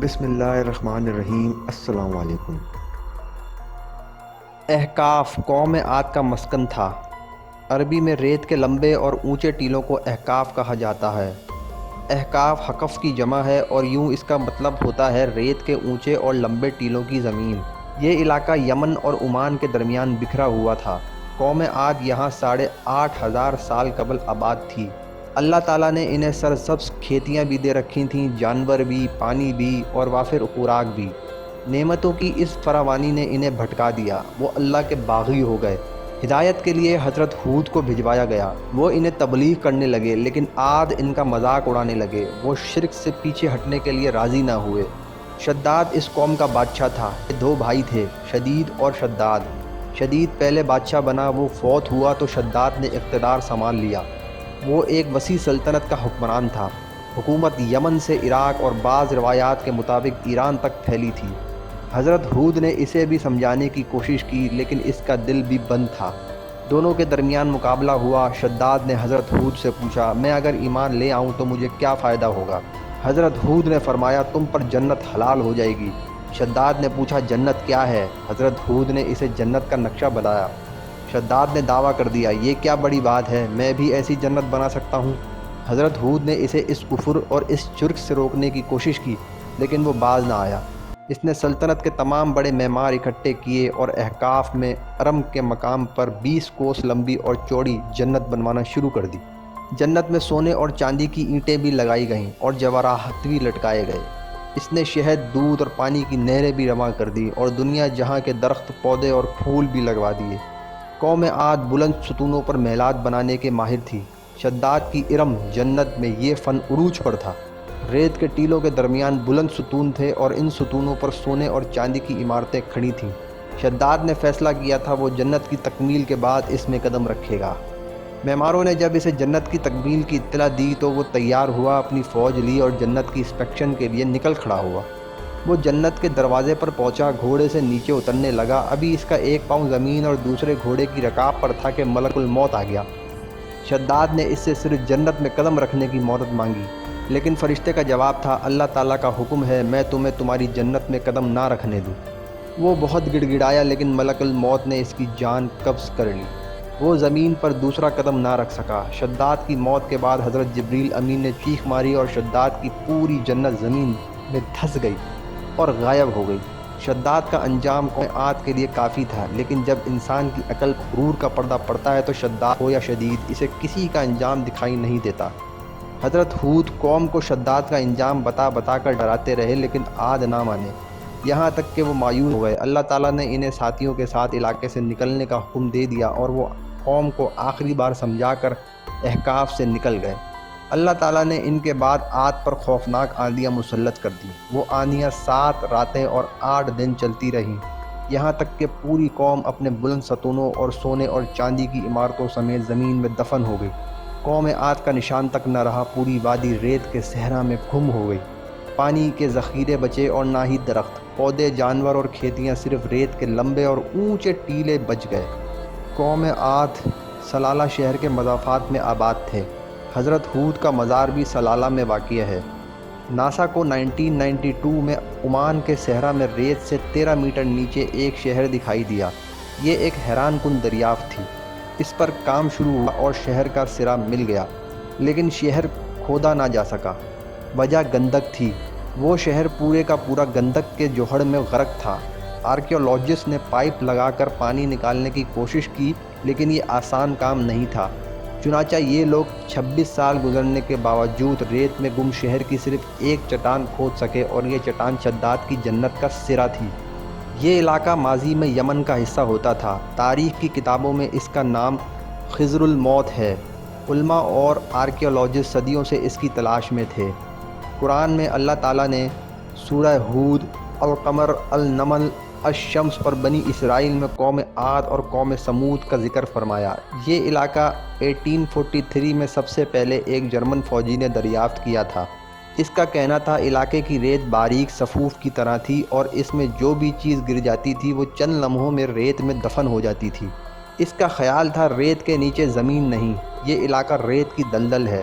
بسم اللہ الرحمن الرحیم۔ السلام علیکم۔ احقاف قوم عاد کا مسکن تھا۔ عربی میں ریت کے لمبے اور اونچے ٹیلوں کو احقاف کہا جاتا ہے۔ احقاف حقف کی جمع ہے اور یوں اس کا مطلب ہوتا ہے ریت کے اونچے اور لمبے ٹیلوں کی زمین۔ یہ علاقہ یمن اور عمان کے درمیان بکھرا ہوا تھا۔ قوم عاد یہاں 8,500 سال قبل آباد تھی۔ اللہ تعالیٰ نے انہیں سرسبز کھیتیاں بھی دے رکھی تھیں، جانور بھی، پانی بھی اور وافر خوراک بھی۔ نعمتوں کی اس فراوانی نے انہیں بھٹکا دیا، وہ اللہ کے باغی ہو گئے۔ ہدایت کے لیے حضرت ہود کو بھجوایا گیا، وہ انہیں تبلیغ کرنے لگے، لیکن عاد ان کا مذاق اڑانے لگے، وہ شرک سے پیچھے ہٹنے کے لیے راضی نہ ہوئے۔ شداد اس قوم کا بادشاہ تھا۔ یہ 2 بھائی تھے، شدید اور شداد۔ شدید پہلے بادشاہ بنا، وہ فوت ہوا تو شداد نے اقتدار سنبھال لیا۔ وہ ایک وسیع سلطنت کا حکمران تھا۔ حکومت یمن سے عراق اور بعض روایات کے مطابق ایران تک پھیلی تھی۔ حضرت ہود نے اسے بھی سمجھانے کی کوشش کی، لیکن اس کا دل بھی بند تھا۔ دونوں کے درمیان مقابلہ ہوا۔ شداد نے حضرت ہود سے پوچھا، میں اگر ایمان لے آؤں تو مجھے کیا فائدہ ہوگا؟ حضرت ہود نے فرمایا، تم پر جنت حلال ہو جائے گی۔ شداد نے پوچھا، جنت کیا ہے؟ حضرت ہود نے اسے جنت کا نقشہ بتایا۔ شداد نے دعویٰ کر دیا، یہ کیا بڑی بات ہے، میں بھی ایسی جنت بنا سکتا ہوں۔ حضرت ہود نے اسے اس کفر اور اس شرک سے روکنے کی کوشش کی، لیکن وہ باز نہ آیا۔ اس نے سلطنت کے تمام بڑے معمار اکٹھے کیے اور احقاف میں ارم کے مقام پر 20 کوس لمبی اور چوڑی جنت بنوانا شروع کر دی۔ جنت میں سونے اور چاندی کی اینٹیں بھی لگائی گئیں اور جواہرات بھی لٹکائے گئے۔ اس نے شہد، دودھ اور پانی کی نہریں بھی رواں کر دی اور دنیا جہاں کے درخت، پودے اور پھول بھی لگوا دیے۔ قوم عاد بلند ستونوں پر محلات بنانے کے ماہر تھی۔ شداد کی ارم جنت میں یہ فن عروج پر تھا۔ ریت کے ٹیلوں کے درمیان بلند ستون تھے اور ان ستونوں پر سونے اور چاندی کی عمارتیں کھڑی تھیں۔ شداد نے فیصلہ کیا تھا وہ جنت کی تکمیل کے بعد اس میں قدم رکھے گا۔ معماروں نے جب اسے جنت کی تکمیل کی اطلاع دی تو وہ تیار ہوا، اپنی فوج لی اور جنت کی انسپیکشن کے لیے نکل کھڑا ہوا۔ وہ جنت کے دروازے پر پہنچا، گھوڑے سے نیچے اترنے لگا۔ ابھی اس کا ایک پاؤں زمین اور دوسرے گھوڑے کی رکاب پر تھا کہ ملک الموت آ گیا۔ شداد نے اس سے صرف جنت میں قدم رکھنے کی مہلت مانگی، لیکن فرشتے کا جواب تھا، اللہ تعالیٰ کا حکم ہے میں تمہیں تمہاری جنت میں قدم نہ رکھنے دوں۔ وہ بہت گڑ گڑایا، لیکن ملک الموت نے اس کی جان قبض کر لی۔ وہ زمین پر دوسرا قدم نہ رکھ سکا۔ شداد کی موت کے بعد حضرت جبریل امین نے چیخ ماری اور شداد کی پوری جنت زمین میں دھس گئی اور غائب ہو گئی۔ شداد کا انجام قوم عاد کے لیے کافی تھا، لیکن جب انسان کی عقل غرور کا پردہ پڑتا ہے تو شداد ہو یا شدید، اسے کسی کا انجام دکھائی نہیں دیتا۔ حضرت ہود قوم کو شداد کا انجام بتا بتا کر ڈراتے رہے، لیکن عاد نہ مانے، یہاں تک کہ وہ مایوس ہو گئے۔ اللہ تعالیٰ نے انہیں ساتھیوں کے ساتھ علاقے سے نکلنے کا حکم دے دیا اور وہ قوم کو آخری بار سمجھا کر احقاف سے نکل گئے۔ اللہ تعالیٰ نے ان کے بعد عاد پر خوفناک آندیاں مسلط کر دیں۔ وہ آندیاں 7 راتیں اور 8 دن چلتی رہیں، یہاں تک کہ پوری قوم اپنے بلند ستونوں اور سونے اور چاندی کی عمارتوں سمیت زمین میں دفن ہو گئی۔ قوم عاد کا نشان تک نہ رہا، پوری وادی ریت کے صحرا میں گم ہو گئی۔ پانی کے ذخیرے بچے اور نہ ہی درخت، پودے، جانور اور کھیتیاں، صرف ریت کے لمبے اور اونچے ٹیلے بچ گئے۔ قوم عاد سلالہ شہر کے مضافات میں آباد تھے۔ حضرت ہود کا مزار بھی سلالہ میں واقع ہے۔ ناسا کو 1992 میں عمان کے صحرا میں ریت سے 13 میٹر نیچے ایک شہر دکھائی دیا۔ یہ ایک حیران کن دریافت تھی۔ اس پر کام شروع ہوا اور شہر کا سرا مل گیا، لیکن شہر کھودا نہ جا سکا۔ وجہ گندک تھی۔ وہ شہر پورے کا پورا گندک کے جوہر میں غرق تھا۔ آرکیولوجسٹ نے پائپ لگا کر پانی نکالنے کی کوشش کی، لیکن یہ آسان کام نہیں تھا۔ چنانچہ یہ لوگ 26 سال گزرنے کے باوجود ریت میں گم شہر کی صرف ایک چٹان کھود سکے، اور یہ چٹان شداد کی جنت کا سرا تھی۔ یہ علاقہ ماضی میں یمن کا حصہ ہوتا تھا۔ تاریخ کی کتابوں میں اس کا نام خضر الموت ہے۔ علماء اور آرکیولوجسٹ صدیوں سے اس کی تلاش میں تھے۔ قرآن میں اللہ تعالیٰ نے سورہ ہود، القمر، النمل، الشمس پر بنی اسرائیل میں قوم عاد اور قوم سمود کا ذکر فرمایا۔ یہ علاقہ 1843 میں سب سے پہلے ایک جرمن فوجی نے دریافت کیا تھا۔ اس کا کہنا تھا علاقے کی ریت باریک صفوف کی طرح تھی اور اس میں جو بھی چیز گر جاتی تھی وہ چند لمحوں میں ریت میں دفن ہو جاتی تھی۔ اس کا خیال تھا ریت کے نیچے زمین نہیں، یہ علاقہ ریت کی دلدل ہے۔